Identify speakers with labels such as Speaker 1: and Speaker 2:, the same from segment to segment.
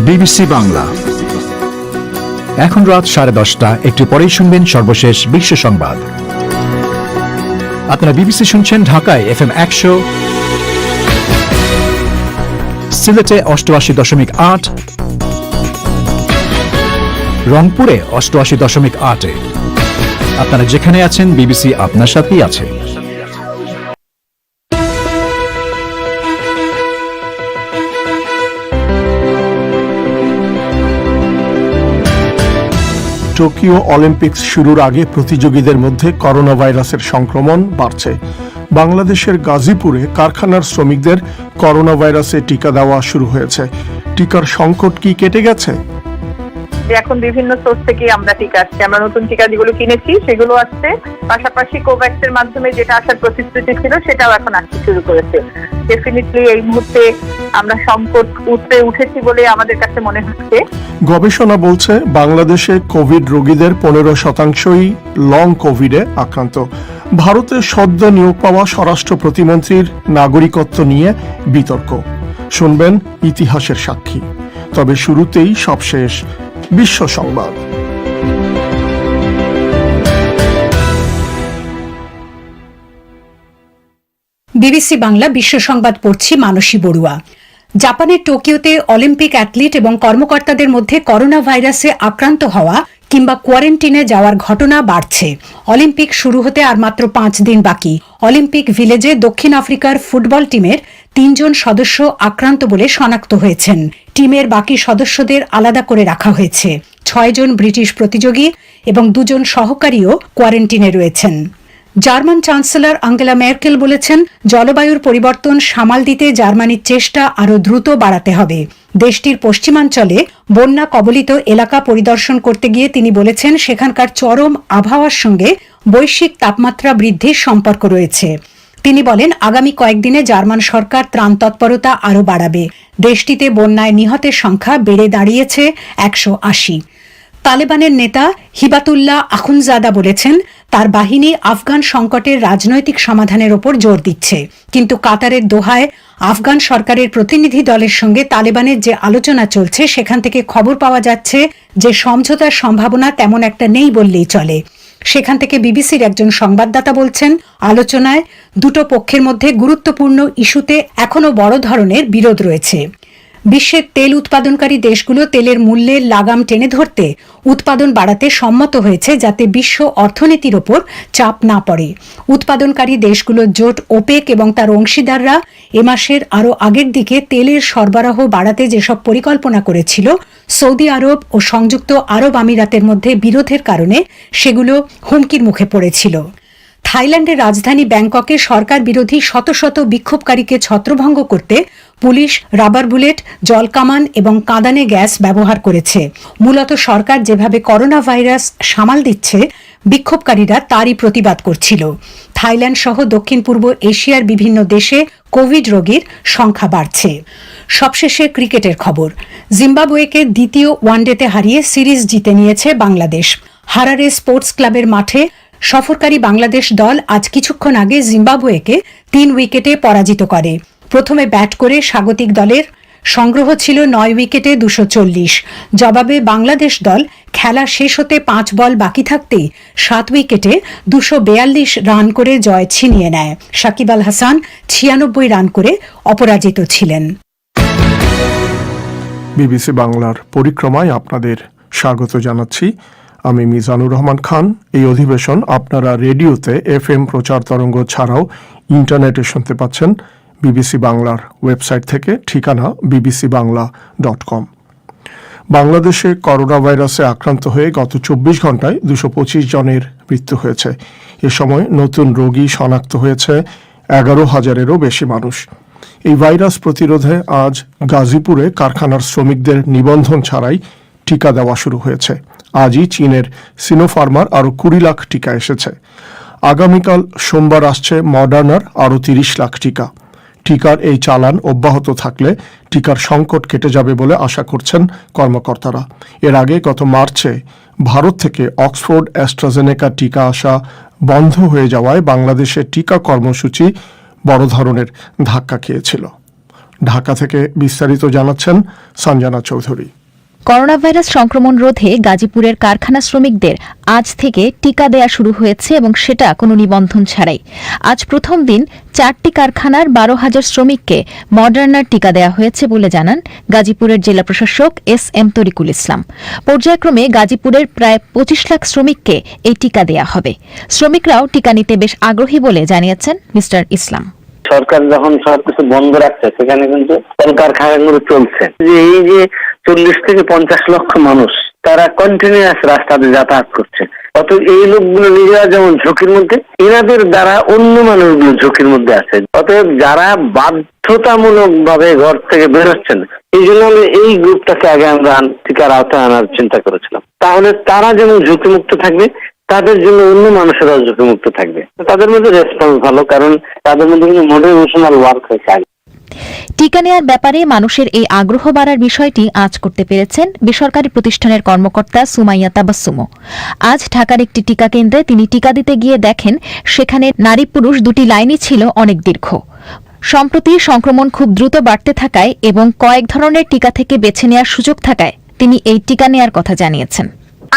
Speaker 1: BBC Bangla. এখন রাত 10:30। একটু পরেই শুনবেন সর্বশেষ বিশ্ব সংবাদ। আপনারা বিবিসি শুনছেন ঢাকায় FM 100, সিলেটে 88.8, রংপুরে 88.8। আপনারা যেখানে আছেন, বিবিসি আপনার সাথেই আছে।
Speaker 2: টোকিও অলিম্পিক্স শুরুর আগে প্রতিযোগীদের মধ্যে করোনা ভাইরাসের সংক্রমণ বাড়ছে। বাংলাদেশের গাজীপুরে কারখানার শ্রমিকদের করোনা ভাইরাসে টিকা দেওয়া শুরু হয়েছে। টিকার সংকট কি কেটে গেছে?
Speaker 3: এখন বিভিন্ন সোর্স থেকে আমরা টিকা আসছে, আমরা নতুন টিকা যেগুলো কিনেছি সেগুলো আসছে, পাশাপাশি কোভ্যাক্সের মাধ্যমে যেটা আসার প্রতিশ্রুতি ছিল সেটাও এখন আসতে শুরু করেছে। ডেফিনেটলি এই মুহূর্তে আমরা সংকট উঠেছি বলে আমাদের কাছে মনে হচ্ছে।
Speaker 2: গবেষণা বলছে বাংলাদেশে কোভিড রোগীদের 15%ই লং কোভিডে আক্রান্ত। ভারতে সদ্য নিয়োগ পাওয়া স্বরাষ্ট্র প্রতিমন্ত্রীর নাগরিকত্ব নিয়ে বিতর্ক। শুনবেন ইতিহাসের সাক্ষী। তবে শুরুতেই সবশেষ বিশ্ব সংবাদ।
Speaker 4: বিবিসি বাংলা বিশ্ব সংবাদ পড়ছি মানসী বড়ুয়া। জাপানের টোকিওতে অলিম্পিক অ্যাথলিট এবং কর্মকর্তাদের মধ্যে করোনা ভাইরাসে আক্রান্ত হওয়া কিংবা কোয়ারেন্টিনে যাওয়ার ঘটনা বাড়ছে। অলিম্পিক শুরু হতে আর মাত্র 5 দিন বাকি। অলিম্পিক ভিলেজে দক্ষিণ আফ্রিকার ফুটবল টিমের 3 জন সদস্য আক্রান্ত বলে শনাক্ত হয়েছেন। টিমের বাকি সদস্যদের আলাদা করে রাখা হয়েছে। 6 জন ব্রিটিশ প্রতিযোগী এবং 2 জন সহকারীও কোয়ারেন্টিনে রয়েছেন। জার্মান চ্যান্সেলর আঙ্গেলা মেরকেল বলেছেন, জলবায়ুর পরিবর্তন সামাল দিতে জার্মানির চেষ্টা আরও দ্রুত বাড়াতে হবে। দেশটির পশ্চিমাঞ্চলে বন্যা কবলিত এলাকা পরিদর্শন করতে গিয়ে তিনি বলেছেন, সেখানকার চরম আবহাওয়ার সঙ্গে বৈশ্বিক তাপমাত্রা বৃদ্ধির সম্পর্ক রয়েছে। তিনি বলেন, আগামী কয়েকদিনে জার্মান সরকার ত্রাণ তৎপরতা আরও বাড়াবে। দেশটিতে বন্যায় নিহতের সংখ্যা বেড়ে দাঁড়িয়েছে 180। তালেবানের নেতা হিবাতুল্লাহ আখুনজাদা বলেছেন, তার বাহিনী আফগান সংকটের রাজনৈতিক সমাধানের ওপর জোর দিচ্ছে। কিন্তু কাতারের দোহায় আফগান সরকারের প্রতিনিধি দলের সঙ্গে তালেবানের যে আলোচনা চলছে, সেখান থেকে খবর পাওয়া যাচ্ছে যে সমঝোতার সম্ভাবনা তেমন একটা নেই বললেই চলে। সেখান থেকে বিবিসির একজন সংবাদদাতা বলছেন, আলোচনায় দুটো পক্ষের মধ্যে গুরুত্বপূর্ণ ইস্যুতে এখনও বড় ধরনের বিরোধ রয়েছে। বিশ্বের তেল উৎপাদনকারী দেশগুলো তেলের মূল্যের লাগাম টেনে ধরতে উৎপাদন বাড়াতে সম্মত হয়েছে, যাতে বিশ্ব অর্থনীতির ওপর চাপ না পড়ে। উৎপাদনকারী দেশগুলোর জোট ওপেক এবং তার অংশীদাররা এ মাসের আরও আগের দিকে তেলের সরবরাহ বাড়াতে যেসব পরিকল্পনা করেছিল, সৌদি আরব ও সংযুক্ত আরব আমিরাতের মধ্যে বিরোধের কারণে সেগুলো হুমকির মুখে পড়েছিল। থাইল্যান্ডের রাজধানী ব্যাংককে সরকার বিরোধী শত শত বিক্ষোভকারীকে ছত্রভঙ্গ করতে পুলিশ রাবার বুলেট, জলকামান এবং কাঁদানে গ্যাস ব্যবহার করেছে। মূলত সরকার যেভাবে করোনা ভাইরাস সামাল দিচ্ছে, বিক্ষোভকারীরা তারই প্রতিবাদ করছিল। থাইল্যান্ড সহ দক্ষিণ পূর্ব এশিয়ার বিভিন্ন দেশে কোভিড রোগীর সংখ্যা বাড়ছে। সবশেষে ক্রিকেটের খবর। জিম্বাবুয়েকে দ্বিতীয় ওয়ানডেতে হারিয়ে সিরিজ জিতে নিয়েছে বাংলাদেশ। হারারে স্পোর্টস ক্লাবের মাঠে সফরকারী বাংলাদেশ দল আজ কিছুক্ষণ আগে জিম্বাবুয়েকে 3 উইকেটে পরাজিত করে। প্রথমে ব্যাট করে স্বাগতিক দলের সংগ্রহ ছিল 9 উইকেটে 240। জবাবে বাংলাদেশ দল খেলা শেষ হতে 5 বল বাকি থাকতেই 7 উইকেটে 242 রান করে জয় ছিনিয়ে নেয়। সাকিব আল হাসান 96 রান করে অপরাজিত ছিলেন।
Speaker 2: বিবিসি বাংলার পরিক্রমায় আপনাদের স্বাগত জানাচ্ছি। আমি মিজানুর রহমান খান। এই অধিবেশন আপনারা রেডিওতে FM প্রচার তরঙ্গ ছাড়াও ইন্টারনেটে শুনতে পাচ্ছেন বিবিসি বাংলার ওয়েবসাইট থেকে, ঠিকানা bbcbangla.com। বাংলাদেশে করোনা ভাইরাসে আক্রান্ত হয়ে গত 24 ঘন্টায় 225 জনের মৃত্যু হয়েছে। এ সময় নতুন রোগী শনাক্ত হয়েছে 11,000-এরও বেশি মানুষ। এই ভাইরাস প্রতিরোধে আজ গাজীপুরে কারখানার শ্রমিকদের নিবন্ধন ছাড়াই টিকা দেওয়া শুরু হয়েছে। আজই চীনের সিনোফার্মার আরও 20 লাখ টিকা এসেছে। আগামীকাল সোমবার আসছে মডার্নার আরও 30 লাখ টিকা। টিকার এই চালান অব্যাহত থাকলে টিকার সংকট কেটে যাবে বলে আশা করছেন কর্মকর্তারা। এর আগে গত মার্চে ভারত থেকে অক্সফোর্ড অ্যাস্ট্রাজেনেকা টিকা আসা বন্ধ হয়ে যাওয়ায় বাংলাদেশের টিকা কর্মসূচি বড় ধরনের ধাক্কা খেয়েছিল। ঢাকা থেকে বিস্তারিত জানাচ্ছেন সঞ্জনা চৌধুরী।
Speaker 5: করোনা ভাইরাস সংক্রমণ রোধে গাজীপুরের কারখানা শ্রমিকদের আজ থেকে টিকা দেয়া শুরু হয়েছে এবং সেটা কোনো নিবন্ধন ছাড়াই। আজ প্রথম দিন 4টি কারখানার 12,000 শ্রমিককে মডার্নার টিকা দেয়া হয়েছে বলে জানান গাজীপুরের জেলা প্রশাসক SM তরিকুল ইসলাম। পর্যায়ক্রমে গাজীপুরের প্রায় 25 লাখ শ্রমিককে এই টিকা দেয়া হবে। শ্রমিকরাও টিকা নিতে বেশ আগ্রহী বলে জানিয়েছেন মিস্টার ইসলাম।
Speaker 6: সরকার যখন সবকিছু বন্ধ রাখছে সেখানে কিন্তু কলকারখানাগুলো চলছে। এই যে 40 থেকে 50 লক্ষ মানুষ তারা কন্টিনিউয়াস রাস্তাতে যাতায়াত করছে, অতএব এই লোকগুলো নিজেরা যেমন ঝুঁকির মধ্যে, এনাদের দ্বারা অন্য মানুষগুলো ঝুঁকির মধ্যে আছে। অতএব যারা বাধ্যতামূলক ভাবে ঘর থেকে বেরোচ্ছেন, এই জন্য আমি এই গ্রুপটাকে আগে আমরা টিকার আওতায় আনার চিন্তা করেছিলাম। তাহলে তারা যেমন ঝুঁকিমুক্ত থাকবে, তাদের জন্য অন্য মানুষেরাও ঝুঁকিমুক্ত থাকবে। তাদের মধ্যে রেসপন্স ভালো, কারণ তাদের মধ্যে কিন্তু মোটিভেশনাল ওয়ার্ক হয়েছে।
Speaker 5: টিকা নেয়ার ব্যাপারে মানুষের এই আগ্রহ বাড়ার বিষয়টি আজ করতে পেরেছেন বেসরকারি প্রতিষ্ঠানের কর্মকর্তা সুমাইয়া তাবাসসুমও। আজ ঢাকার একটি টিকা কেন্দ্রে তিনি টিকা দিতে গিয়ে দেখেন সেখানে নারী পুরুষ দুটি লাইনই ছিল অনেক দীর্ঘ। সম্প্রতি সংক্রমণ খুব দ্রুত বাড়তে থাকায় এবং কয়েক ধরনের টিকা থেকে বেছে নেওয়ার সুযোগ থাকায় তিনি এই টিকা নেয়ার কথা জানিয়েছেন।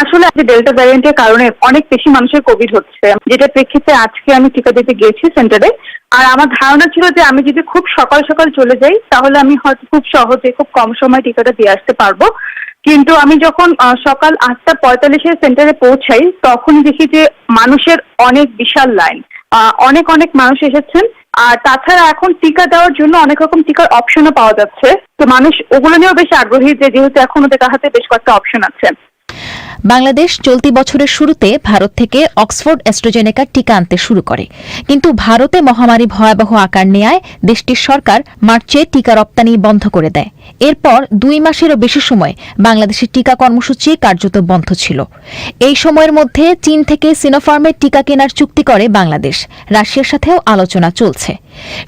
Speaker 3: আসলে ডেল্টা ভ্যারিয়েন্টের কারণে অনেক বেশি মানুষের কোভিড হচ্ছে, যেটা প্রেক্ষিতে আজকে আমি টিকা দিতে গিয়েছি সেন্টারে। আর আমার ধারণা ছিল যে আমি যদি খুব সকাল সকাল চলে যাই তাহলে আমি হয়তো খুব সহজে খুব কম সময় টিকাটা দিয়ে আসতে পারবো। কিন্তু আমি যখন সকাল 8:45 সেন্টারে পৌঁছাই তখন দেখি যে মানুষের অনেক বিশাল লাইন, অনেক অনেক মানুষ এসেছেন। আর তাছাড়া এখন টিকা দেওয়ার জন্য অনেক রকম টিকার অপশনও পাওয়া যাচ্ছে, তো মানুষ ওগুলো নিয়েও বেশ আগ্রহী যে যেহেতু এখন ওদের হাতে বেশ কয়েকটা অপশন আছে।
Speaker 5: বাংলাদেশ চলতি বছরের শুরুতে ভারত থেকে অক্সফোর্ড অ্যাস্ট্রাজেনেকার টিকা আনতে শুরু করে, কিন্তু ভারতে মহামারী ভয়াবহ আকার নেয়ায় দেশটির সরকার মার্চে টিকা রপ্তানি বন্ধ করে দেয়। এরপর 2 মাসেরও বেশি সময় বাংলাদেশের টিকা কর্মসূচি কার্যত বন্ধ ছিল। এই সময়ের মধ্যে চীন থেকে সিনোফার্মের টিকা কেনার চুক্তি করে বাংলাদেশ। রাশিয়ার সাথেও আলোচনা চলছে।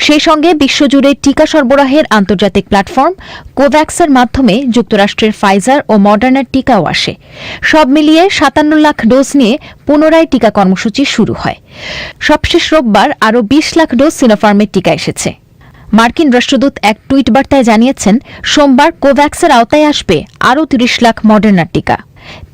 Speaker 5: সেই সঙ্গে বিশ্বজুড়ে টিকা সরবরাহের আন্তর্জাতিক প্ল্যাটফর্ম কোভ্যাক্সের মাধ্যমে যুক্তরাষ্ট্রের ফাইজার ও মডার্নার টিকাও আসে। সব মিলিয়ে 57 লাখ ডোজ নিয়ে পুনরায় টিকা কর্মসূচি শুরু হয়। সবশেষ রোববার আরও 20 লাখ ডোজ সিনোফার্মের টিকা এসেছে। মার্কিন রাষ্ট্রদূত এক টুইট বার্তায় জানিয়েছেন সোমবার কোভ্যাক্সের আওতায় আসবে আরও 30 লাখ মডার্নার টিকা।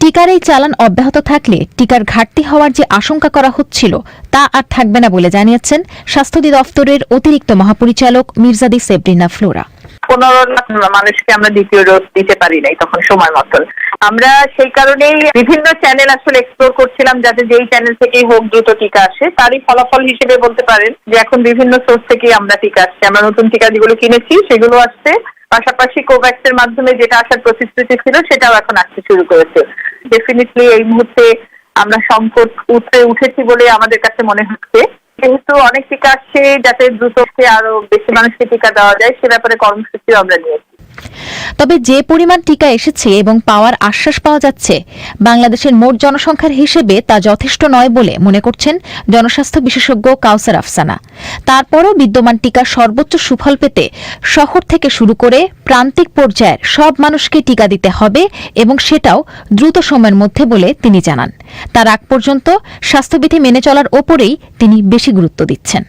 Speaker 5: টিকার এই চালান অব্যাহত থাকলে টিকার ঘাটতি হওয়ার যে আশঙ্কা করা হচ্ছিল তা আর থাকবে না বলে জানিয়েছেন স্বাস্থ্য অধিদপ্তরের অতিরিক্ত মহাপরিচালক মির্জাদি সেব্রিনা ফ্লোরা।
Speaker 3: 15 লাখ মানুষকে আমরা দ্বিতীয় ডোজ দিতে পারি নাই তখন সময় মতন। আমরা সেই কারণেই বিভিন্ন চ্যানেল আসলে এক্সপ্লোর করছিলাম যাতে যেই চ্যানেল থেকেই হোক দ্রুত টিকা আসে। তারই ফলাফল হিসেবে বলতে পারেন যে এখন বিভিন্ন সোর্স থেকেই আমরা টিকা আসছে। আমরা নতুন টিকা যেগুলো কিনেছি সেগুলো আসছে, পাশাপাশি কোভ্যাক্সের মাধ্যমে যেটা আসার প্রতিশ্রুতি ছিল সেটাও এখন আসতে শুরু করেছে। ডেফিনেটলি এই মুহূর্তে আমরা সংকট উঠেছি বলে আমাদের কাছে মনে হচ্ছে। যেহেতু অনেক টিকা আসছে, যাতে দ্রুত আরো বেশি মানুষকে টিকা দেওয়া যায় সে ব্যাপারে কর্মসূচি আমরা নিয়েছি।
Speaker 5: তবে যে পরিমাণ টিকা এসেছে এবং পাওয়ার আশ্বাস পাওয়া যাচ্ছে বাংলাদেশের মোট জনসংখ্যার হিসেবে তা যথেষ্ট নয় বলে মনে করছেন জনস্বাস্থ্য বিশেষজ্ঞ কাউসার আফসানা। তারপরও বিদ্যমান টিকার সর্বোচ্চ সুফল পেতে শহর থেকে শুরু করে প্রান্তিক পর্যায়ের সব মানুষকে টিকা দিতে হবে এবং সেটাও দ্রুত সময়ের মধ্যে বলে তিনি জানান। তার আগ পর্যন্ত স্বাস্থ্যবিধি মেনে চলার ওপরেই তিনি বেশি গুরুত্ব দিচ্ছেন।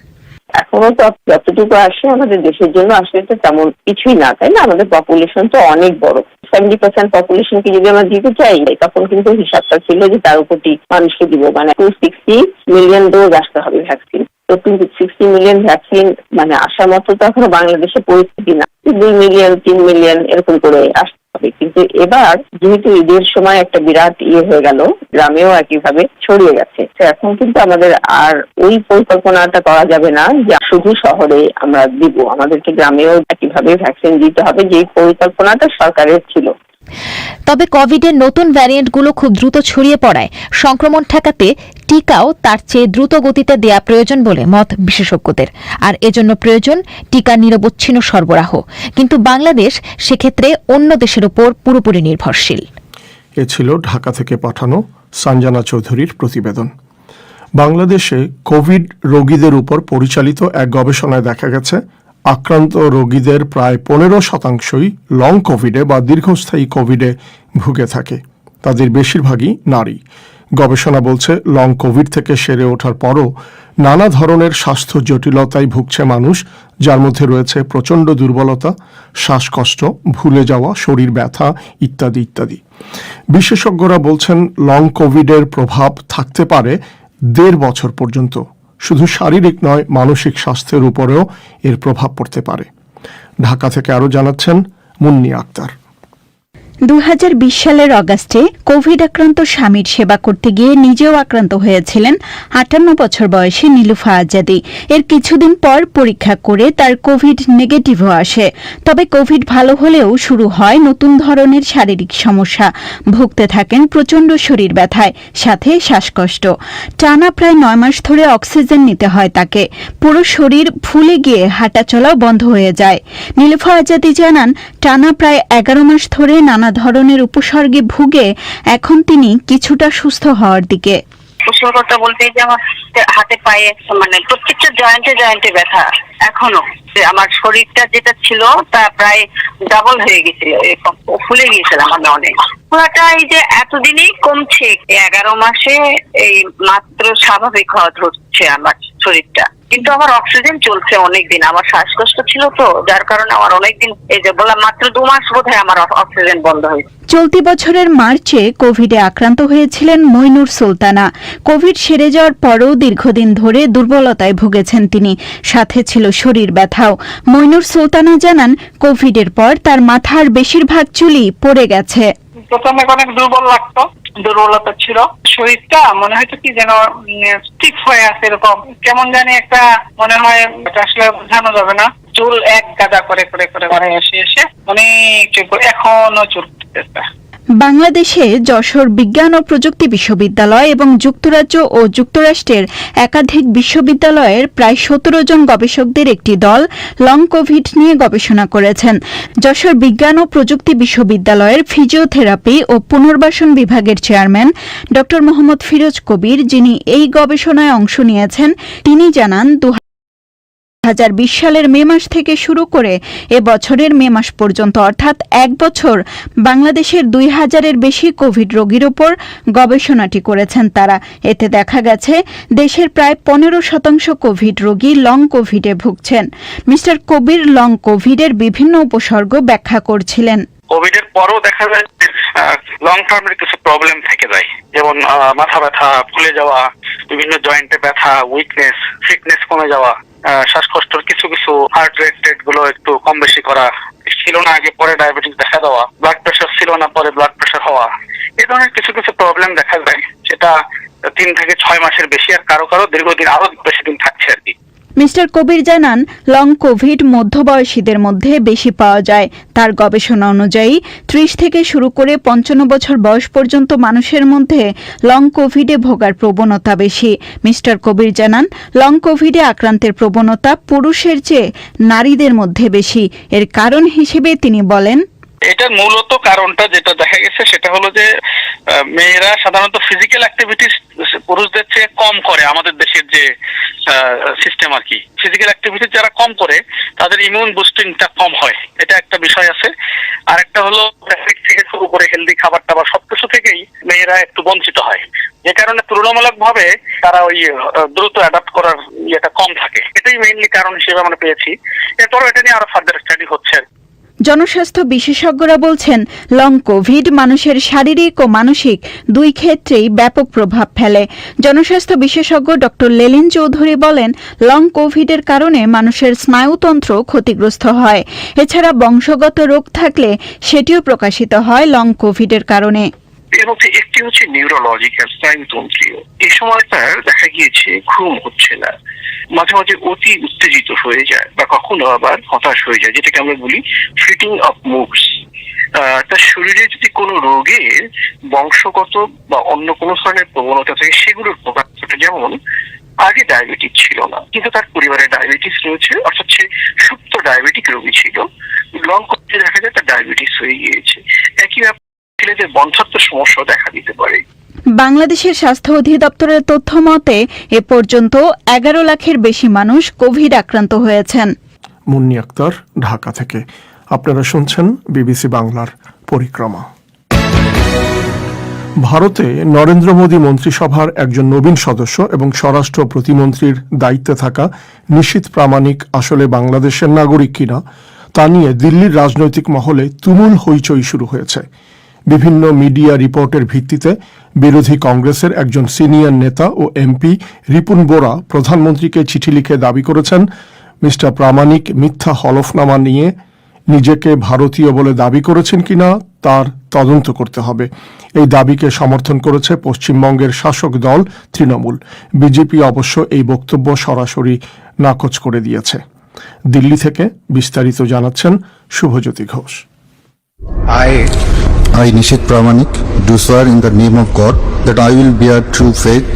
Speaker 7: এখনো তো যতটুকু আসে আমাদের দেশের জন্য আসলে তো তেমন কিছুই না, তাই না? আমাদের পপুলেশন তো অনেক বড়। 70% পপুলেশনকে যদি আমরা দিতে চাই তখন কিন্তু হিসাবটা ছিল যে তার উপরটি মানুষকে দিব, মানে 260 মিলিয়ন ডোজ আসতে হবে ভ্যাকসিন। তো 260 মিলিয়ন ভ্যাকসিন মানে আসার মতো তো এখনো বাংলাদেশের পরিস্থিতি না। 2 মিলিয়ন 3 মিলিয়ন এরকম করে আসতে হবে। কিন্তু এবার যেহেতু ঈদের সময় একটা বিরাট হয়ে গেল, গ্রামেও একইভাবে ছড়িয়ে গেছে, তো এখন কিন্তু আমাদের আর ওই পরিকল্পনাটা করা যাবে না যে শুধু শহরে আমরা দিব, আমাদেরকে গ্রামেও একইভাবে ভ্যাকসিন দিতে হবে, যে পরিকল্পনাটা সরকারের ছিল।
Speaker 5: তবে কোভিডের নতুন ভ্যারিয়েন্টগুলো খুব দ্রুত ছড়িয়ে পড়ায় সংক্রমণ ঠেকাতে টিকাও তার চেয়ে দ্রুত গতিতে দেয়া প্রয়োজন বলে মত বিশেষজ্ঞদের। আর এজন্য প্রয়োজন টিকার নিরবচ্ছিন্ন সরবরাহ। কিন্তু বাংলাদেশ সেক্ষেত্রে অন্য দেশের উপর পুরোপুরি নির্ভরশীল।
Speaker 2: এ ছিল ঢাকা থেকে পাঠানো সঞ্জনা চৌধুরীর প্রতিবেদন। বাংলাদেশে কোভিড রোগীদের উপর পরিচালিত এক গবেষণায় দেখা গেছে আক্রান্ত রোগীদের প্রায় 15%ই লং কোভিডে বা দীর্ঘস্থায়ী কোভিডে ভুগে থাকে। তাদের বেশিরভাগই নারী। গবেষণা বলছে লং কোভিড থেকে সেরে ওঠার পরও নানা ধরনের স্বাস্থ্য জটিলতায় ভুগছে মানুষ, যার মধ্যে রয়েছে প্রচণ্ড দুর্বলতা, শ্বাসকষ্ট, ভুলে যাওয়া, শরীর ব্যথা ইত্যাদি ইত্যাদি। বিশেষজ্ঞরা বলছেন লং কোভিডের প্রভাব থাকতে পারে 1.5 বছর পর্যন্ত। শুধু শারীরিক নয়, মানসিক স্বাস্থ্যের উপরেও এর প্রভাব পড়তে পারে। ঢাকা থেকে আরও জানাচ্ছেন মুন্নি আক্তার।
Speaker 8: 2020 সালের অগাস্টে কোভিড আক্রান্ত স্বামীর সেবা করতে গিয়ে নিজেও আক্রান্ত হয়েছিলেন 58 বছর বয়সী নীলুফা আজাদি। এর কিছুদিন পর পরীক্ষা করে তার কোভিড নেগেটিভও আসে। তবে কোভিড ভালো হলেও শুরু হয় নতুন ধরনের শারীরিক সমস্যা। ভুগতে থাকেন প্রচণ্ড শরীর ব্যথায়, সাথে শ্বাসকষ্ট। টানা প্রায় 9 মাস ধরে অক্সিজেন নিতে হয় তাকে। পুরো শরীর ফুলে গিয়ে হাঁটাচলাও বন্ধ হয়ে যায়। নীলুফা আজাদি জানান, টানা প্রায় 11 মাস ধরে নানা ধরনের উপসর্গে ভুগে এখন তিনি কিছুটা সুস্থ হওয়ার দিকে।
Speaker 3: উপসর্গটা বলতে যে আমার হাতে পায়ে মানে প্রত্যেকটা জয়েন্টে ব্যথা এখনো। আমার শরীরটা যেটা ছিল তা প্রায় ডাবল হয়ে গেছিল, এরকম ফুলে গিয়েছিলাম আমি অনেক। পুরাটা এই যে এতদিনই কমছে, 11 মাসে এই মাত্র স্বাভাবিক হওয়া ধরছে আমার শরীরটা। কিন্তু আমার অক্সিজেন চলছে অনেকদিন। আমার শ্বাসকষ্ট ছিল তো, যার কারণে আমার অনেকদিন, এই যে বললাম মাত্র 2 মাস বোধহয় আমার অক্সিজেন বন্ধ হয়েছে।
Speaker 8: চলতি বছরের মার্চে কোভিডে আক্রান্ত হয়েছিলেন মইনুর সুলতানা। কোভিড সেরে যাওয়ার পরও দীর্ঘদিন ধরে দুর্বলতায় ভুগেছেন তিনি, সাথে ছিল শরীর ব্যথাও। মইনুর সুলতানা জানান, কোভিডের পর তার মাথার বেশিরভাগ চুলই পড়ে গেছে।
Speaker 9: প্রথমে অনেক দুর্বল লাগতো, দুর্বলতা ছিল, শরীরটা মনে হয়তো কি যেন স্টিফ হয়ে আছে, এরকম কেমন জানি একটা মনে হয়, এটা আসলে বোঝানো যাবে না। চুল এক গাদা করে করে করে করে এসে অনেক চুল, এখনো চুল উঠতেছে।
Speaker 8: বাংলাদেশে যশোর বিজ্ঞান ও প্রযুক্তি বিশ্ববিদ্যালয় এবং যুক্তরাজ্য ও যুক্তরাষ্ট্রের একাধিক বিশ্ববিদ্যালয়ের প্রায় 17 জন গবেষকদের একটি দল লং কোভিড নিয়ে গবেষণা করেছেন। যশোর বিজ্ঞান ও প্রযুক্তি বিশ্ববিদ্যালয়ের ফিজিওথেরাপি ও পুনর্বাসন বিভাগের চেয়ারম্যান ড মোহাম্মদ ফিরোজ কবির, যিনি এই গবেষণায় অংশ নিয়েছেন, তিনি জানান, 2020 সালের মে মাস থেকে শুরু করে এ বছরের মে মাস পর্যন্ত, অর্থাৎ 1 বছর, বাংলাদেশের 2000-এর বেশি কোভিড রোগীর উপর গবেষণাটি করেছেন তারা। এতে দেখা গেছে দেশের প্রায় 15% কোভিড রোগী লং কোভিডে ভুগছেন। মিস্টার কবির লং কোভিডের বিভিন্ন উপসর্গ ব্যাখ্যা করছিলেন।
Speaker 10: কোভিডের পরও দেখা যায় লং টার্মের কিছু প্রবলেম থেকে যায়, যেমন মাথা ব্যথা, ফুলে যাওয়া, বিভিন্ন জয়েন্টে ব্যথা, উইকনেস, ফিটনেস কমে যাওয়া, শ্বাসকষ্টের কিছু কিছু হার্ট রেট গুলো একটু কম বেশি করা, ছিল না আগে পরে ডায়াবেটিস দেখা দেওয়া, ব্লাড প্রেশার ছিল না পরে ব্লাড প্রেশার হওয়া, এই ধরনের কিছু কিছু প্রবলেম দেখা যায়, সেটা 3 থেকে 6 মাসের বেশি, আর কারো কারো দীর্ঘদিন আরো বেশি দিন থাকছে আর কি।
Speaker 8: মিস্টার কবির জানান, লং কোভিড মধ্যবয়সীদের মধ্যে বেশি পাওয়া যায়। তার গবেষণা অনুযায়ী 30 থেকে শুরু করে 55 বছর বয়স পর্যন্ত মানুষের মধ্যে লং কোভিডে ভোগার প্রবণতা বেশি। মিস্টার কবির জানান, লং কোভিডে আক্রান্তের প্রবণতা পুরুষের চেয়ে নারীদের মধ্যে বেশি। এর কারণ হিসেবে তিনি বলেন,
Speaker 10: এটার মূলত কারণটা যেটা দেখা গেছে সেটা হলো যে মেয়েরা সাধারণত ফিজিক্যাল অ্যাক্টিভিটিস পুরুষদের চেয়ে কম করে। আমাদের দেশের যে সিস্টেম আর কি, ফিজিক্যাল অ্যাক্টিভিটি যারা কম করে তাদের ইমিউন বুস্টিংটা কম হয়, এটা একটা বিষয় আছে। আর একটা হলো থেকে শুরু করে হেলদি খাবার টাবার সবকিছু থেকেই মেয়েরা একটু বঞ্চিত হয়, যে কারণে তুলনামূলক ভাবে তারা ওই দ্রুত অ্যাডাপ্ট করার ইয়েটা কম থাকে। এটাই মেইনলি কারণ হিসেবে আমরা পেয়েছি। এরপরও এটা নিয়ে আরো ফার্দার স্টাডি হচ্ছে।
Speaker 8: জনস্বাস্থ্য বিশেষজ্ঞরা বলছেন, লং কোভিড মানুষের শারীরিক ও মানসিক দুই ক্ষেত্রেই ব্যাপক প্রভাব ফেলে। জনস্বাস্থ্য বিশেষজ্ঞ ড লেলিন চৌধুরী বলেন, লং কোভিডের কারণে মানুষের স্নায়ুতন্ত্র ক্ষতিগ্রস্ত হয়। এছাড়া বংশগত রোগ থাকলে সেটিও প্রকাশিত হয় লং কোভিডের কারণে।
Speaker 10: এর মধ্যে একটি হচ্ছে নিউরোলজিক্যাল, স্নায়ুতন্ত্রীয়। এই সময়টার দেখা গিয়েছে ঘুম হচ্ছে না, মাঝে মাঝে অতি উত্তেজিত হয়ে যায় বা কখনো আবার হতাশ হয়ে যায়, যেটাকে আমরা বলি ফ্লিটিং অফ মুডস। তার শরীরে যদি কোনো রোগের বংশগত বা অন্য কোনো ধরনের প্রবণতা থাকে সেগুলোর প্রকাশ ঘটে। যেমন আগে ডায়াবেটিস ছিল না, কিন্তু তার পরিবারে ডায়াবেটিস রয়েছে, অর্থাৎ সে সুপ্ত ডায়াবেটিক রোগী ছিল। লং কোভিডে দেখা যায় তার ডায়াবেটিস হয়ে গিয়েছে। একই ছেলেদের বন্ধ্যাত্ব সমস্যা দেখা দিতে পারে।
Speaker 8: বাংলাদেশের স্বাস্থ্য অধিদপ্তরের তথ্য মতে এ পর্যন্ত 11 লাখের বেশি মানুষ কোভিড আক্রান্ত হয়েছেন।
Speaker 2: মুন্নি আক্তার, ঢাকা থেকে। আপনারা শুনছেন বিবিসি বাংলার পরিক্রমা। ভারতে নরেন্দ্র মোদী মন্ত্রিসভার একজন নবীন সদস্য এবং স্বরাষ্ট্র প্রতিমন্ত্রীর দায়িত্বে থাকা নিশীথ প্রামাণিক আসলে বাংলাদেশের নাগরিক কিনা তা নিয়ে দিল্লির রাজনৈতিক মহলে তুমুল হইচই শুরু হয়েছে। বিভিন্ন মিডিয়া রিপোর্টের ভিত্তিতে বিরোধী কংগ্রেসের একজন সিনিয়র নেতা ও এমপি রিপুন বোরা প্রধানমন্ত্রীকে চিঠি লিখে দাবি করেছেন মিস্টার প্রামাণিক মিথ্যা হলফনামা নিয়ে নিজেকে ভারতীয় বলে দাবি করেছেন কিনা তার তদন্ত করতে হবে। এই দাবিকে সমর্থন করেছে পশ্চিমবঙ্গের শাসক দল তৃণমূল। বিজেপি অবশ্য এই বক্তব্য সরাসরি নাকচ করে দিয়েছে। দিল্লি থেকে বিস্তারিত জানাচ্ছেন Shubhajyoti Ghosh.
Speaker 11: I, Nishith Pramanik, do swear in the name of God that I will bear true faith,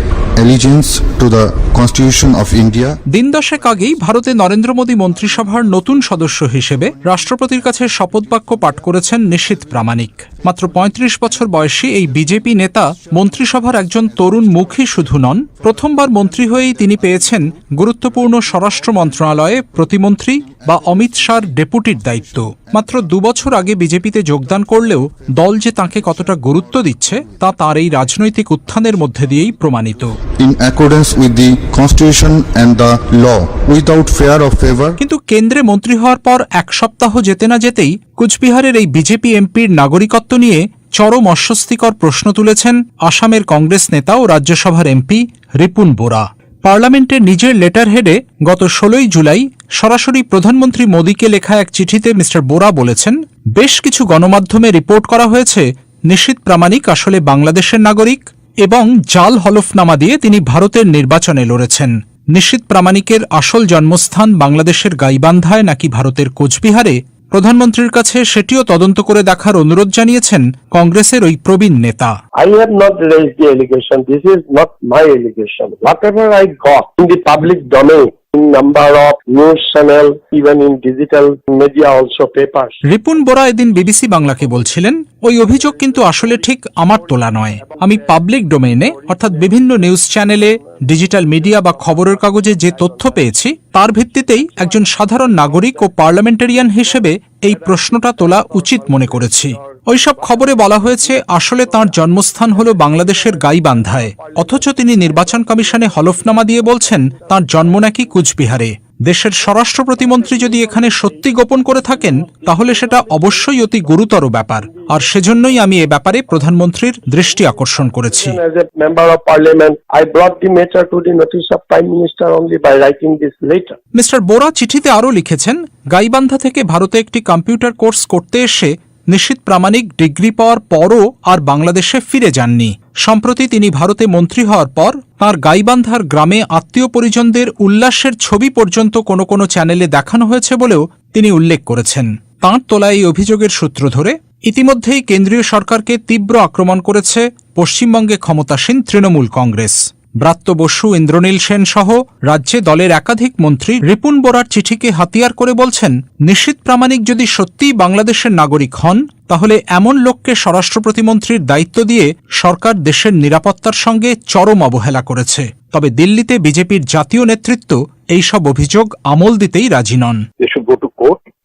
Speaker 11: allegiance to the Constitution of India.
Speaker 12: দিন দশেক আগেই ভারতে নরেন্দ্র মোদী মন্ত্রিসভার নতুন সদস্য হিসেবে রাষ্ট্রপতির কাছে শপথ বাক্য পাঠ করেছেন নিশীথ প্রামাণিক। মাত্র ৩৫ বছর বয়সী এই বিজেপি নেতা মন্ত্রিসভার একজন তরুণ মুখী শুধু নন, প্রথমবার মন্ত্রী হয়েই তিনি পেয়েছেন গুরুত্বপূর্ণ স্বরাষ্ট্র মন্ত্রণালয়ে প্রতিমন্ত্রী বা অমিত শাহর ডেপুটির দায়িত্ব। মাত্র ২ বছর আগে বিজেপিতে যোগদান করলেও দল যে তাঁকে কতটা গুরুত্ব দিচ্ছে তা তার এই রাজনৈতিক উত্থানের মধ্যে দিয়েই প্রমাণিত।
Speaker 11: In accordance with the Constitution and the law, without fear of favor.
Speaker 12: কিন্তু কেন্দ্রে মন্ত্রী হওয়ার পর এক সপ্তাহ যেতে না যেতেই কুচবিহারের এই বিজেপি এমপির নাগরিকত্ব নিয়ে চরম অস্বস্তিকর প্রশ্ন তুলেছেন আসামের কংগ্রেস নেতা ও রাজ্যসভার এমপি রিপুন বোরা। পার্লামেন্টের নিজের লেটার হেডে গত ১৬ই জুলাই সরাসরি প্রধানমন্ত্রী মোদীকে লেখা এক চিঠিতে মিস্টার বোরা বলেছেন, বেশ কিছু গণমাধ্যমে রিপোর্ট করা হয়েছে নিশীথ প্রামাণিক আসলে বাংলাদেশের নাগরিক এবং জাল হলফনামা দিয়ে তিনি ভারতের নির্বাচনে লড়েছেন। নিশীথ প্রামাণিকের আসল জন্মস্থান বাংলাদেশের গাইবান্ধায় নাকি ভারতের কোচবিহারে, প্রধানমন্ত্রীর কাছে সেটিও তদন্ত করে দেখার অনুরোধ জানিয়েছেন কংগ্রেসের ওই প্রবীণ নেতা।
Speaker 13: I have not raised the allegation. This is not my allegation. Whatever I got in the public domain, in number of news channel, even in digital media also papers.
Speaker 12: Ripun বোরা এদিন বিবিসি বাংলাকে বলছিলেন, ওই অভিযোগ কিন্তু আসলে ঠিক আমার তোলা নয়। আমি পাবলিক ডোমেইনে অর্থাৎ বিভিন্ন নিউজ চ্যানেলে, ডিজিটাল মিডিয়া বা খবরের কাগজে যে তথ্য পেয়েছি তার ভিত্তিতেই একজন সাধারণ নাগরিক ও পার্লামেন্টারিয়ান হিসেবে এই প্রশ্নটা তোলা উচিত মনে করেছি। ওইসব খবরে বলা হয়েছে আসলে তাঁর জন্মস্থান হল বাংলাদেশের গাইবান্ধায়, অথচ তিনি নির্বাচন কমিশনে হলফনামা দিয়ে বলছেন তাঁর জন্ম নাকি কুচবিহারে। দেশের স্বরাষ্ট্র প্রতিমন্ত্রী যদি এখানে সত্যি গোপন করে থাকেন তাহলে সেটা অবশ্যই অতি গুরুতর ব্যাপার, আর সেজন্যই আমি এ ব্যাপারে প্রধানমন্ত্রীর দৃষ্টি আকর্ষণ করেছি। মিস্টার বোরা চিঠিতে আরও লিখেছেন, গাইবান্ধা থেকে ভারতে একটি কম্পিউটার কোর্স করতে এসে নিশীথ প্রামাণিক ডিগ্রি পাওয়ার পরও আর বাংলাদেশে ফিরে যাননি। সম্প্রতি তিনি ভারতে মন্ত্রী হওয়ার পর তাঁর গাইবান্ধার গ্রামে আত্মীয় পরিজনদের উল্লাসের ছবি পর্যন্ত কোনো কোনো চ্যানেলে দেখানো হয়েছে বলেও তিনি উল্লেখ করেছেন। তাঁর তোলা এই অভিযোগের সূত্র ধরে ইতিমধ্যেই কেন্দ্রীয় সরকারকে তীব্র আক্রমণ করেছে পশ্চিমবঙ্গে ক্ষমতাসীন তৃণমূল কংগ্রেস। ব্রাত্য বসু, ইন্দ্রনীল সেন সহ রাজ্যে দলের একাধিক মন্ত্রী রিপুন বোরার চিঠিকে হাতিয়ার করে বলছেন, নিশীথ প্রামাণিক যদি সত্যিই বাংলাদেশের নাগরিক হন তাহলে এমন লোককে স্বরাষ্ট্র প্রতিমন্ত্রীর দায়িত্ব দিয়ে সরকার দেশের নিরাপত্তার সঙ্গে চরম অবহেলা করেছে। তবে দিল্লিতে বিজেপির জাতীয় নেতৃত্ব এইসব অভিযোগ আমল দিতেই রাজি নন।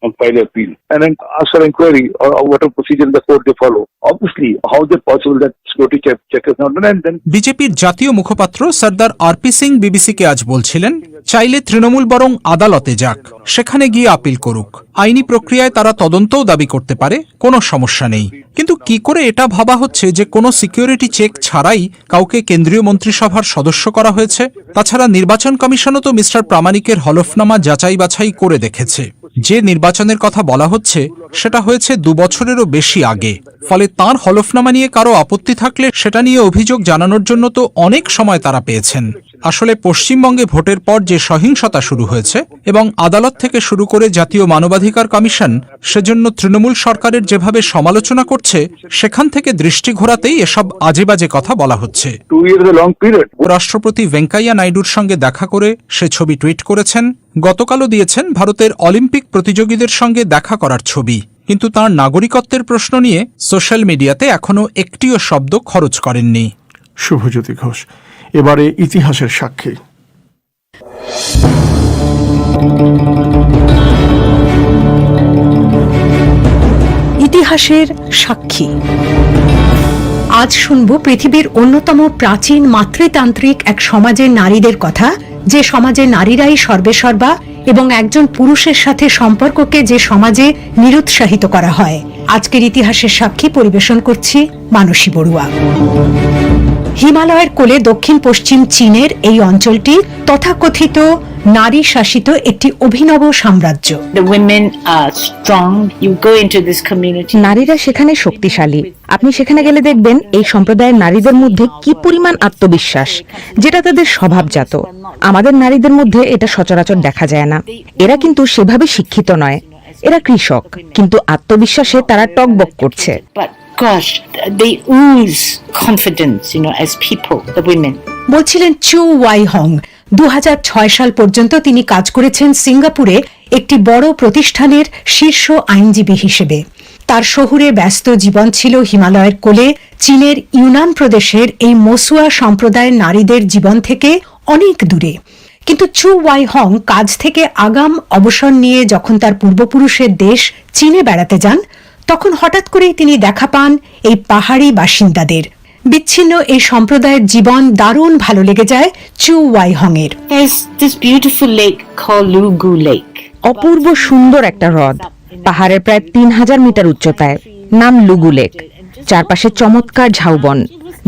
Speaker 13: And file appeal and then ask for inquiry or whatever procedure the court they follow. Obviously, how is it possible that security check is not done? And then
Speaker 12: বিজেপির জাতীয় মুখপাত্র সর্দার আরপি সিং বিবিসিকে আজ বলছিলেন, চাইলে তৃণমূল বরং আদালতে যাক, সেখানে গিয়ে আপিল করুক। আইনি প্রক্রিয়ায় তারা তদন্তও দাবি করতে পারে, কোনো সমস্যা নেই। কিন্তু কি করে এটা ভাবা হচ্ছে যে কোনো সিকিউরিটি চেক ছাড়াই কাউকে কেন্দ্রীয় মন্ত্রিসভার সদস্য করা হয়েছে? তাছাড়া নির্বাচন কমিশনও তো মিস্টার প্রামাণিকের হলফনামা যাচাই বাছাই করে দেখেছে। যে নির্বাচনের কথা বলা হচ্ছে সেটা হয়েছে ২ বছরেরও বেশি আগে। ফলে তাঁর হলফনামা নিয়ে কারো আপত্তি থাকলে সেটা নিয়ে অভিযোগ জানানোর জন্য তো অনেক সময় তারা পেয়েছেন। আসলে পশ্চিমবঙ্গে ভোটের পর যে সহিংসতা শুরু হয়েছে এবং আদালত থেকে শুরু করে জাতীয় মানবাধিকার কমিশন সেজন্য তৃণমূল সরকারের যেভাবে সমালোচনা করছে, সেখান থেকে দৃষ্টি ঘোরাতেই এসব আজেবাজে কথা বলা হচ্ছে। রাষ্ট্রপতি ভেঙ্কাইয়া নাইডুর সঙ্গে দেখা করে সে ছবি টুইট করেছেন। গতকালও দিয়েছেন ভারতের অলিম্পিক প্রতিযোগীদের সঙ্গে দেখা করার ছবি। কিন্তু তাঁর নাগরিকত্বের প্রশ্ন নিয়ে সোশ্যাল মিডিয়াতে এখনো একটিও শব্দ খরচ করেননি।
Speaker 2: শুভজ্যোতি ঘোষ। এবারে ইতিহাসের সাক্ষী।
Speaker 4: ইতিহাসের সাক্ষী। আজ শুনব পৃথিবীর অন্যতম প্রাচীন মাতৃতান্ত্রিক এক সমাজের নারীদের কথা, যে সমাজে নারীরাই সর্বেসর্বা এবং একজন পুরুষের সাথে সম্পর্ককে যে সমাজে নিরুৎসাহিত করা হয়। আজকের ইতিহাসের সাক্ষী পরিবেশন করছি মানসী বড়ুয়া। হিমালয়ের কোলে দক্ষিণ পশ্চিম চীনের এই অঞ্চলটি তথাকথিত নারী শাসিত একটি অভিনব সাম্রাজ্য।
Speaker 14: নারীরা সেখানে শক্তিশালী। আপনি সেখানে গেলে দেখবেন এই সম্প্রদায়ের নারীদের মধ্যে কি পরিমাণ আত্মবিশ্বাস, যেটা তাদের স্বভাবজাত। আমাদের নারীদের মধ্যে এটা সচরাচর দেখা যায় না। এরা কিন্তু সেভাবে শিক্ষিত নয়, এরা কৃষক, কিন্তু আত্মবিশ্বাসে তারা টকবক করছে।
Speaker 4: বলছিলেন চু ওয়াই হং। 2006 সাল পর্যন্ত তিনি কাজ করেছেন সিঙ্গাপুরে একটি বড় প্রতিষ্ঠানের শীর্ষ আইনজীবী হিসেবে। তার শহুরে ব্যস্ত জীবন ছিল হিমালয়ের কোলে চীনের ইউনান প্রদেশের এই মসুয়া সম্প্রদায়ের নারীদের জীবন থেকে অনেক দূরে। কিন্তু চু ওয়াই হং কাজ থেকে আগাম অবসর নিয়ে যখন তার পূর্বপুরুষের দেশ চীনে বেড়াতে যান, তখন হঠাৎ করেই তিনি দেখা পান এই পাহাড়ি বাসিন্দাদের। বিচ্ছিন্ন এই সম্প্রদায়ের জীবন দারুণ ভালো লেগে যায় চু ওয়াই হং এর।
Speaker 14: অপূর্ব সুন্দর একটা হ্রদ, পাহাড়ের প্রায় 3000 মিটার উচ্চতায়, নাম লুগু লেক। চারপাশে চমৎকার ঝাউবন,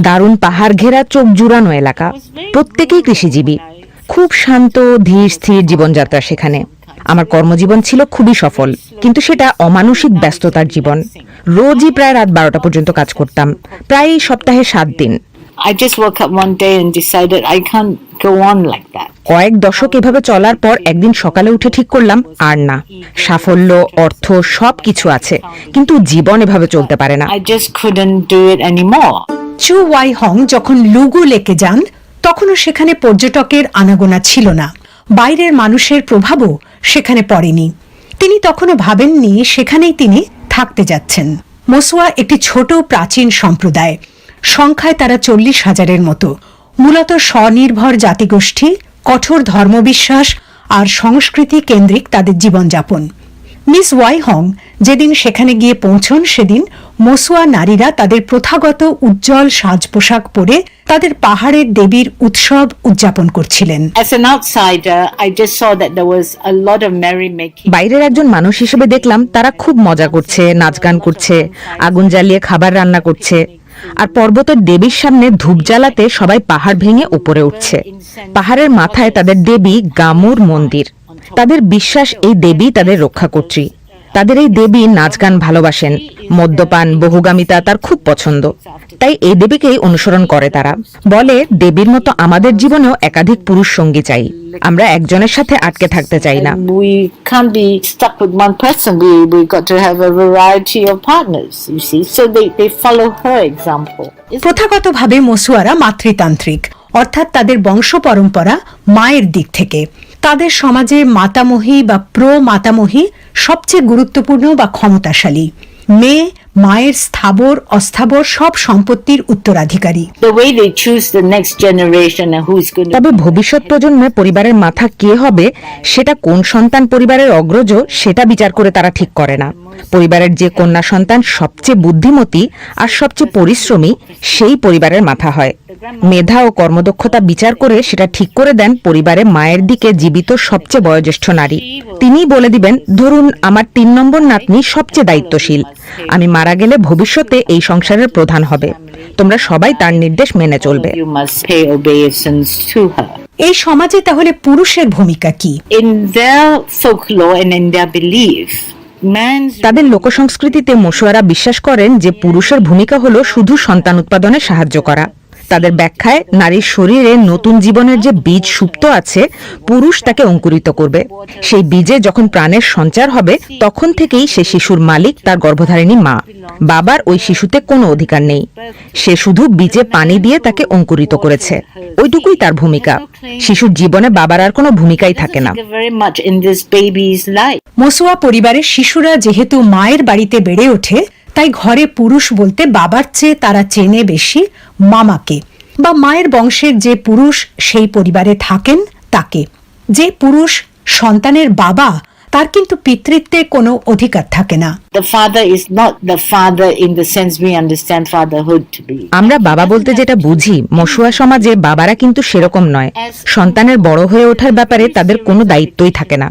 Speaker 14: দারুণ পাহাড় ঘেরা চোখ জুড়ানো এলাকা। প্রত্যেকেই কৃষিজীবী। খুব শান্ত ধীর স্থির জীবনযাত্রা সেখানে। আমার কর্মজীবন ছিল খুবই সফল, কিন্তু সেটা অমানসিক ব্যস্ততার জীবন। রোজই প্রায় রাত 12টা পর্যন্ত কাজ করতাম, প্রায় সপ্তাহে 7 দিন। কয়েক দশক এভাবে চলার পর একদিন সকালে উঠে ঠিক করলাম, আর না, সাফল্য, অর্থ সবকিছু আছে, কিন্তু জীবন এভাবে চলতে পারে না।
Speaker 4: চু ওয়াই হং যখন লুগু লেকে যান, তখনও সেখানে পর্যটকের আনাগোনা ছিল না। বাইরের মানুষের প্রভাবও সেখানে পড়েনি। তিনি তখনও ভাবেননি সেখানেই তিনি থাকতে যাচ্ছেন। মসুয়া একটি ছোট প্রাচীন সম্প্রদায়। সংখ্যায় তারা 40,000-এর মতো। মূলত স্বনির্ভর জাতিগোষ্ঠী, কঠোর ধর্মবিশ্বাস আর সংস্কৃতি কেন্দ্রিক তাদের জীবনযাপন। মিস ওয়াই হং যেদিন সেখানে গিয়ে পৌঁছন, সেদিন মসুয়া নারীরা তাদের প্রথাগত উজ্জ্বল সাজ পোশাক পরে তাদের পাহাড়ের দেবীর উৎসব উদযাপন করছিলেন।
Speaker 14: বাইরের একজন মানুষ হিসেবে দেখলাম তারা খুব মজা করছে, নাচ গান করছে, আগুন জ্বালিয়ে খাবার রান্না করছে, আর পর্বতের দেবীর সামনে ধূপ জ্বালাতে সবাই পাহাড় ভেঙে উপরে উঠছে। পাহাড়ের মাথায় তাদের দেবী গামুর মন্দির। তাদের বিশ্বাস এই দেবী তাদের রক্ষাকর্ত্রী। তাদের এই দেবী নাচ গান ভালোবাসেন, মদ্যপান, বহুগামিতা তার খুব পছন্দ। তাই এই দেবীকেই অনুসরণ করে তারা। বলে, দেবীর মতো আমাদের জীবনেও একাধিক পুরুষ সঙ্গী চাই, আমরা একজনের সাথে আটকে থাকতে চাই না।
Speaker 4: প্রথাগতভাবে মসুয়ারা মাতৃতান্ত্রিক, অর্থাৎ তাদের বংশ পরম্পরা মায়ের দিক থেকে। তাদের সমাজে মাতামহী বা মাতামহী সবচেয়ে গুরুত্বপূর্ণ বা ক্ষমতাশালী। মেয়ে মায়ের স্থাবর অস্থাবর সব সম্পত্তির উত্তরাধিকারী।
Speaker 14: তবে ভবিষ্যৎ প্রজন্মে পরিবারের মাথা কে হবে, সেটা কোন সন্তান পরিবারের অগ্রজ, সেটা বিচার করে তারা ঠিক করে না। পরিবারের যে কন্যা সন্তান সবচেয়ে বুদ্ধিমতী আর সবচেয়ে পরিশ্রমী, সেই পরিবারের মাথা হয়। মেধা ও কর্মদক্ষতা বিচার করে সেটা ঠিক করে দেন পরিবারে মায়ের দিকে জীবিত সবচেয়ে বয়োজ্যেষ্ঠ নারী। তিনিই বলে দিবেন, ধরুন আমার 3 নম্বর নাতনি সবচেয়ে দায়িত্বশীল, আমি মারা গেলে ভবিষ্যতে এই সংসারের প্রধান হবে, তোমরা সবাই তার নির্দেশ মেনে চলবে।
Speaker 4: এই সমাজে তাহলে পুরুষের ভূমিকা কি?
Speaker 14: তাদের লোকসংস্কৃতিতে মসুয়ারা বিশ্বাস করেন যে পুরুষের ভূমিকা হলো শুধু সন্তান উৎপাদনে সাহায্য করা। তাদের ব্যাখ্যায় নারীর শরীরে নতুন জীবনের যে বীজ সুপ্ত আছে, পুরুষ তাকে অঙ্কুরিত করবে। সেই বীজে যখন প্রাণের সঞ্চার হবে, তখন থেকেই সে শিশুর মালিক তার গর্ভধারিণী মা। বাবার ওই শিশুতে কোনো অধিকার নেই, সে শুধু বীজে পানি দিয়ে তাকে অঙ্কুরিত করেছে, ওইটুকুই তার ভূমিকা। শিশুর জীবনে বাবার আর কোনো ভূমিকাই থাকে না।
Speaker 4: মসুয়া পরিবারের শিশুরা যেহেতু মায়ের বাড়িতে বেড়ে ওঠে, তাই ঘরে পুরুষ বলতে বাবার চেয়ে তারা চেনে বেশি মামাকে, বা মায়ের বংশের যে পুরুষ সেই পরিবারে থাকেন তাকে। যে পুরুষ সন্তানের বাবা, তার কিন্তু পিতৃত্বে কোনো অধিকার থাকে না।
Speaker 15: The father is not the father in the sense we understand fatherhood to be.
Speaker 14: আমরা বাবা বলতে যেটা বুঝি, মশুয়া সমাজে বাবারা কিন্তু সেরকম নয়। সন্তানের বড় হয়ে ওঠার ব্যাপারে তাদের কোনো দায়িত্বই থাকে না,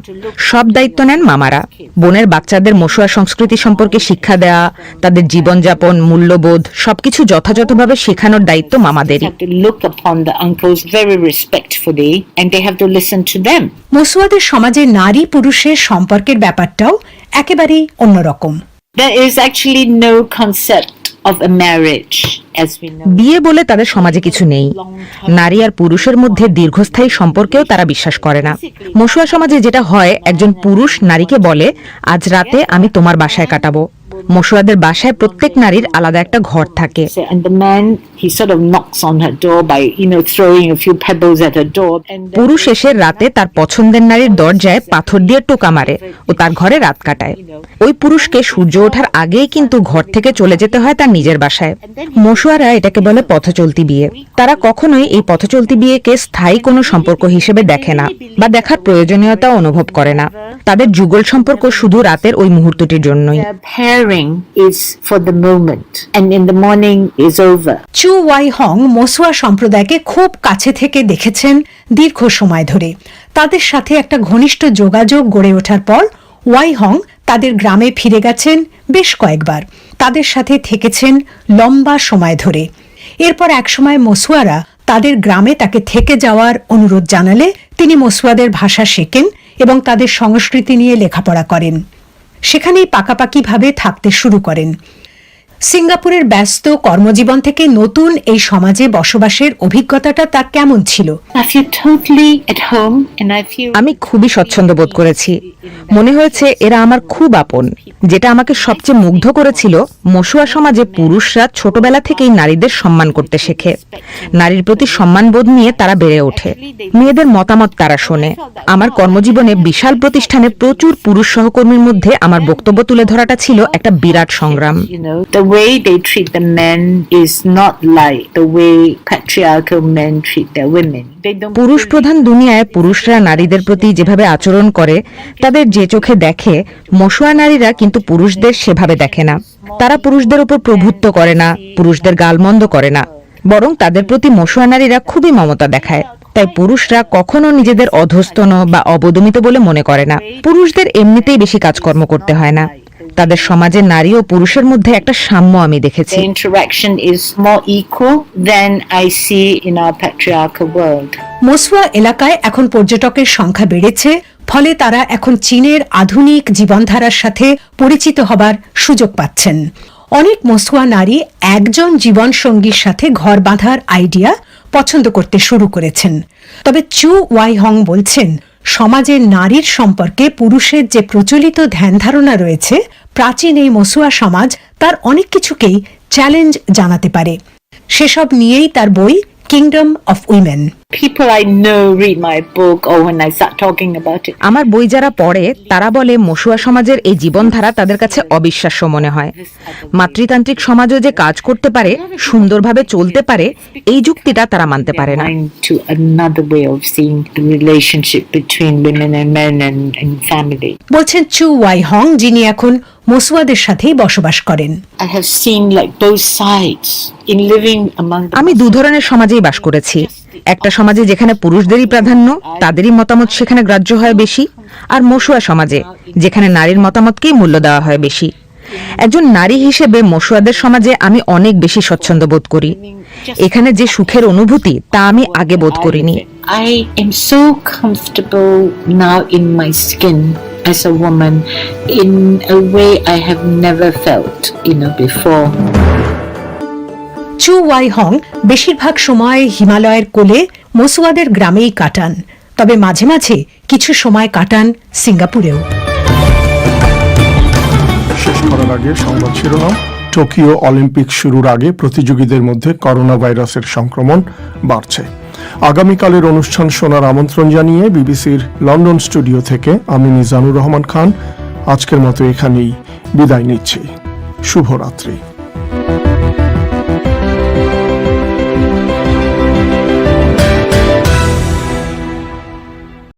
Speaker 14: সব দায়িত্ব নেন মামারা। বোনের বাচ্চাদের মশুয়া সংস্কৃতি সম্পর্কে শিক্ষা দেওয়া, তাদের জীবনযাপন, মূল্যবোধ সবকিছু যথাযথভাবে শেখানোর দায়িত্ব মামাদেরই।
Speaker 15: Have to look upon the uncles very respectfully and they have to listen to them.
Speaker 4: মসুয়াদের সমাজে নারী পুরুষের সম্পর্কের ব্যাপারটাও একেবারেই অন্যরকম।
Speaker 15: There is actually no concept of a marriage as we know.
Speaker 14: বিয়ে বলে তাদের সমাজে কিছু নেই। নারী আর পুরুষের মধ্যে দীর্ঘস্থায়ী সম্পর্কেও তারা বিশ্বাস করে না। মশুয়া সমাজে যেটা হয়, একজন পুরুষ নারীকে বলে, আজ রাতে আমি তোমার বাসায় কাটাবো। মশুয়াদের বাসায় প্রত্যেক নারীর আলাদা একটা ঘর থাকে।
Speaker 15: And the man, he sort of knocks on her door by, throwing a few pebbles at her door.
Speaker 14: পুরুষ এসে রাতে তার পছন্দের নারীর দরজায় পাথর দিয়ে টোকা মারে ও তার ঘরে রাত কাটায়। ওই পুরুষকে সূর্য ওঠার আগেই কিন্তু ঘর থেকে চলে যেতে হয় তার নিজের বাসায়। মশুয়ারা এটাকে বলে পথচলতি বিয়ে। তারা কখনোই এই পথচলতি বিয়েকে স্থায়ী কোনো সম্পর্ক হিসেবে দেখে না বা দেখার প্রয়োজনীয়তা অনুভব করে না। তাদের যুগল সম্পর্ক শুধু রাতের ওই মুহূর্তটির জন্যই।
Speaker 15: Is for the moment and in the morning is over.
Speaker 4: চু ওয়াই হং মসুয়া সম্প্রদায়কে খুব কাছে থেকে দেখেছেন দীর্ঘ সময় ধরে। তাদের সাথে একটা ঘনিষ্ঠ যোগাযোগ গড়ে ওঠার পর ওয়াই হং তাদের গ্রামে ফিরে গেছেন বেশ কয়েকবার। তাদের সাথে থেকেছেন লম্বা সময় ধরে। এরপর একসময় মসুয়ারা তাদের গ্রামে তাকে থেকে যাওয়ার অনুরোধ জানালে তিনি মসুয়াদের ভাষা শেখেন এবং তাদের সংস্কৃতি নিয়ে লেখাপড়া করেন। সেখানেই পাকাপাকিভাবে থাকতে শুরু করেন। সিঙ্গাপুরের ব্যস্ত কর্মজীবন থেকে নতুন এই সমাজে বসবাসের অভিজ্ঞতাটা তার কেমন ছিল?
Speaker 14: আমি খুবই স্বচ্ছন্দ বোধ করেছি। মনে হয়েছে এরা আমার খুব আপন। যেটা আমাকে সবচেয়ে মুগ্ধ করেছিল, মশুয়া সমাজে পুরুষরা ছোটবেলা থেকেই নারীদের সম্মান করতে শেখে। নারীর প্রতি সম্মানবোধ নিয়ে তারা বেড়ে ওঠে। মেয়েদের মতামত তারা শোনে। আমার কর্মজীবনে বিশাল প্রতিষ্ঠানে প্রচুর পুরুষ সহকর্মীর মধ্যে আমার বক্তব্য তুলে ধরাটা ছিল একটা বিরাট সংগ্রাম।
Speaker 15: The way they treat the men is not like the way patriarchal men treat their women.
Speaker 14: পুরুষ প্রধান দুনিয়ায় পুরুষরা নারীদের প্রতি যেভাবে আচরণ করে, তাদের যে চোখে দেখে, মশুয়া নারীরা কিন্তু পুরুষদের সেভাবে দেখে না। তারা পুরুষদের উপর প্রভুত্ব করে না, পুরুষদের গালমন্দ করে না, বরং তাদের প্রতি মশুয়া নারীরা খুবই মমতা দেখায়। তাই পুরুষরা কখনো নিজেদের অধস্তন বা অবদমিত বলে মনে করে না। পুরুষদের এমনিতেই বেশি কাজকর্ম করতে হয় না। তাদের সমাজে নারী ও পুরুষের মধ্যে একটা সাম্য আমি দেখেছি।
Speaker 15: The interaction is more equal than I see in our patriarchal world.
Speaker 4: Masua এলাকায় এখন পর্যটকের সংখ্যা বেড়েছে, ফলে তারা এখন চীনের আধুনিক জীবনধারার সাথে পরিচিত হবার সুযোগ পাচ্ছেন। অনেক মসুয়া নারী একজন জীবনসঙ্গীর সাথে ঘর বাঁধার আইডিয়া পছন্দ করতে শুরু করেছেন। তবে চু ওয়াই হং বলছেন, সমাজের নারীর সম্পর্কে পুরুষের যে প্রচলিত ধ্যান ধারণা রয়েছে, প্রাচীন এই মসুয়া সমাজ তার অনেক কিছুকেই চ্যালেঞ্জ জানাতে পারে। সেসব নিয়েই তার বই kingdom of women.
Speaker 15: People I know read my book or when I start talking about it.
Speaker 14: আমার বই যারা পড়ে তারা বলে মশুয়া সমাজের এই জীবনধারা তাদের কাছে অবিশ্বাস্য মনে হয়। মাতৃতান্ত্রিক সমাজও যে কাজ করতে পারে, সুন্দরভাবে চলতে পারে, এই যুক্তিটা তারা মানতে পারে না।
Speaker 15: To another way of seeing the relationship between women and men and family.
Speaker 4: বলছেন চু ওয়াই হং, যিনি এখন মসুয়াদের সাথেই বসবাস করেন।
Speaker 15: I have seen like both sides in living among the
Speaker 14: আমি দু ধরনের সমাজেই বাস করেছি। একটা সমাজে যেখানে পুরুষদেরই প্রাধান্য, তাদেরই মতামত সেখানে গ্রাহ্য হয় বেশি, আর মশুয়া সমাজে যেখানে নারীর মতামতকেই মূল্য দেওয়া হয় বেশি। একজন নারী হিসেবে মশুয়াদের সমাজে আমি অনেক বেশি স্বচ্ছন্দ বোধ করি। এখানে যে সুখের অনুভূতি তা আমি আগে বোধ করিনি।
Speaker 15: I am so comfortable now in my skin as a woman in a way I have never felt, before.
Speaker 4: চু ওয়াই হং বেশিরভাগ সময় হিমালয়ের কোলে মসুয়াদের গ্রামেই কাটান, তবে মাঝে মাঝে কিছু সময় কাটান সিঙ্গাপুরেও।
Speaker 2: শেষ করার আগে সংবাদ শিরোনাম। টোকিও অলিম্পিক শুরুর আগে প্রতিযোগীদের মধ্যে করোনা ভাইরাসের সংক্রমণ বাড়ছে। আগামীকালের অনুষ্ঠান শোনার আমন্ত্রণ জানিয়ে বিবিসির লন্ডন স্টুডিও থেকে আমি মিজানুর রহমান খান আজকের মতো এখানেই বিদায় নিচ্ছি। শুভরাত্রি।